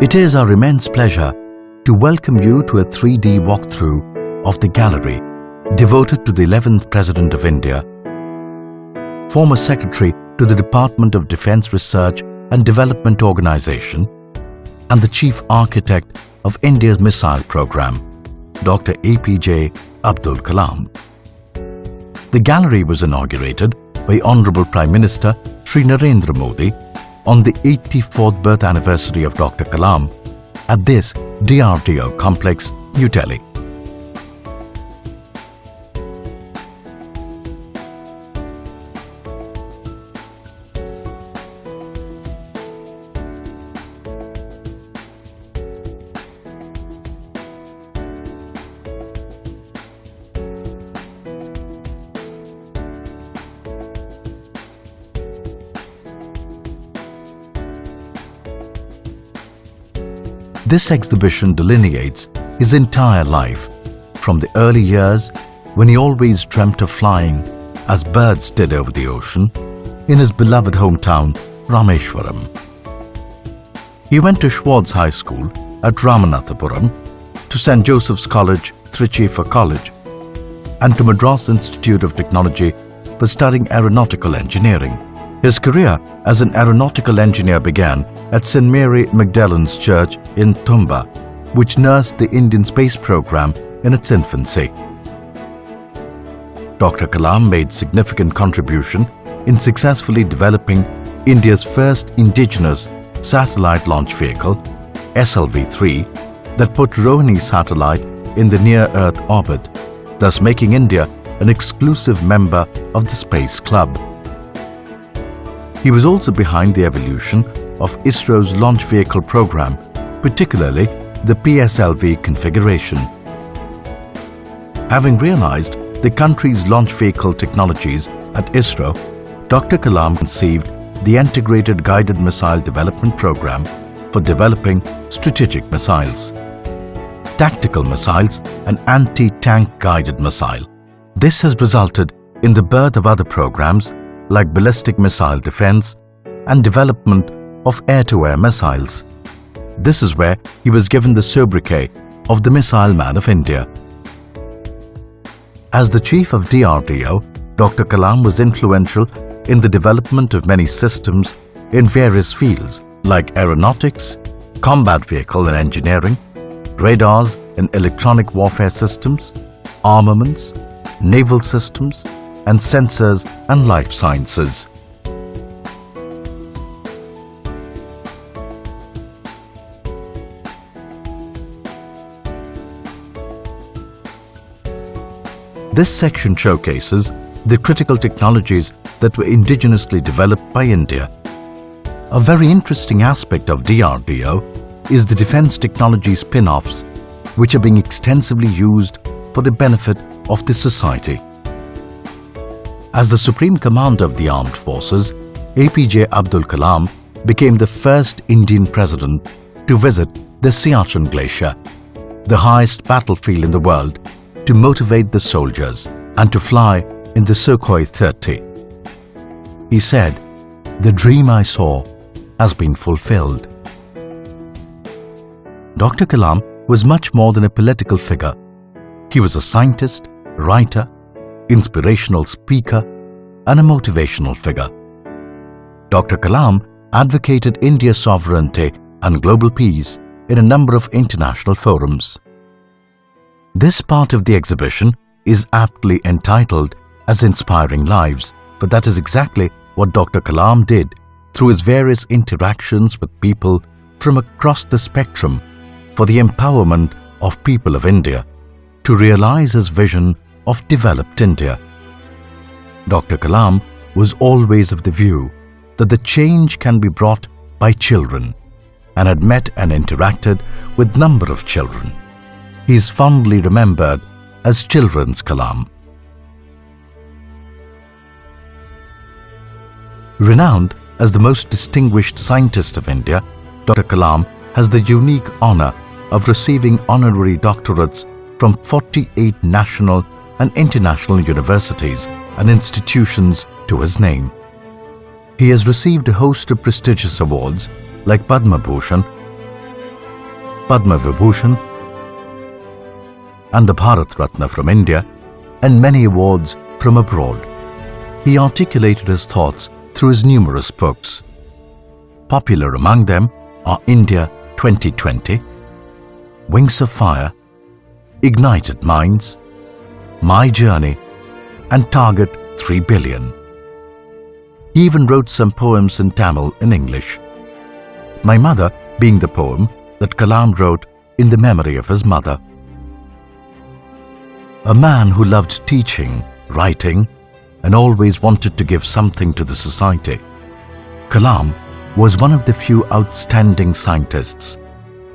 It is our immense pleasure to welcome you to a 3D walkthrough of the gallery devoted to the 11th President of India, former Secretary to the Department of Defence Research and Development Organisation, and the Chief Architect of India's Missile Programme, Dr. APJ Abdul Kalam. The gallery was inaugurated by Honourable Prime Minister Shri Narendra Modi on the 84th birth anniversary of Dr. Kalam at this DRDO complex, New Delhi. This exhibition delineates his entire life, from the early years when he always dreamt of flying as birds did over the ocean in his beloved hometown Rameshwaram. He went to Schwartz High School at Ramanathapuram, to St. Joseph's College, Trichy for college, and to Madras Institute of Technology for studying aeronautical engineering. His career as an aeronautical engineer began at St. Mary Magdalene's Church in Tumba, which nursed the Indian space program in its infancy. Dr. Kalam made significant contribution in successfully developing India's first indigenous satellite launch vehicle, SLV-3, that put Rohini satellite in the near-Earth orbit, thus making India an exclusive member of the Space Club. He was also behind the evolution of ISRO's launch vehicle program, particularly the PSLV configuration. Having realized the country's launch vehicle technologies at ISRO, Dr. Kalam conceived the Integrated Guided Missile Development Program for developing strategic missiles, tactical missiles and anti-tank guided missile. This has resulted in the birth of other programs like ballistic missile defense and development of air-to-air missiles. This is where he was given the sobriquet of the Missile Man of India. As the chief of DRDO, Dr. Kalam was influential in the development of many systems in various fields like aeronautics, combat vehicle and engineering, radars and electronic warfare systems, armaments, naval systems, and sensors and life sciences. This section showcases the critical technologies that were indigenously developed by India. A very interesting aspect of DRDO is the defense technology spin-offs, which are being extensively used for the benefit of the society. As the Supreme Commander of the Armed Forces, APJ Abdul Kalam became the first Indian president to visit the Siachen Glacier, the highest battlefield in the world, to motivate the soldiers and to fly in the Sukhoi 30. He said, "The dream I saw has been fulfilled." Dr. Kalam was much more than a political figure. He was a scientist, writer, inspirational speaker, and a motivational figure. Dr. Kalam advocated India's sovereignty and global peace in a number of international forums. This part of the exhibition is aptly entitled as Inspiring Lives, but that is exactly what Dr. Kalam did through his various interactions with people from across the spectrum for the empowerment of people of India to realize his vision of developed India. Dr. Kalam was always of the view that the change can be brought by children and had met and interacted with number of children. He is fondly remembered as Children's Kalam. Renowned as the most distinguished scientist of India, Dr. Kalam has the unique honor of receiving honorary doctorates from 48 national and international universities and institutions to his name. He has received a host of prestigious awards like Padma Bhushan, Padma Vibhushan and the Bharat Ratna from India, and many awards from abroad. He articulated his thoughts through his numerous books. Popular among them are India 2020, Wings of Fire, Ignited Minds, My Journey, and Target 3 Billion. He even wrote some poems in Tamil in English. My Mother being the poem that Kalam wrote in the memory of his mother. A man who loved teaching, writing, and always wanted to give something to the society, Kalam was one of the few outstanding scientists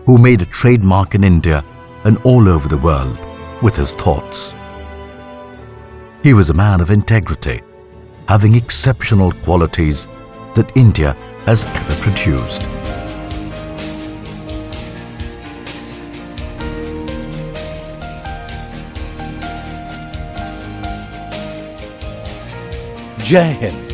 who made a trademark in India and all over the world with his thoughts. He was a man of integrity, having exceptional qualities that India has ever produced. Jai Hind.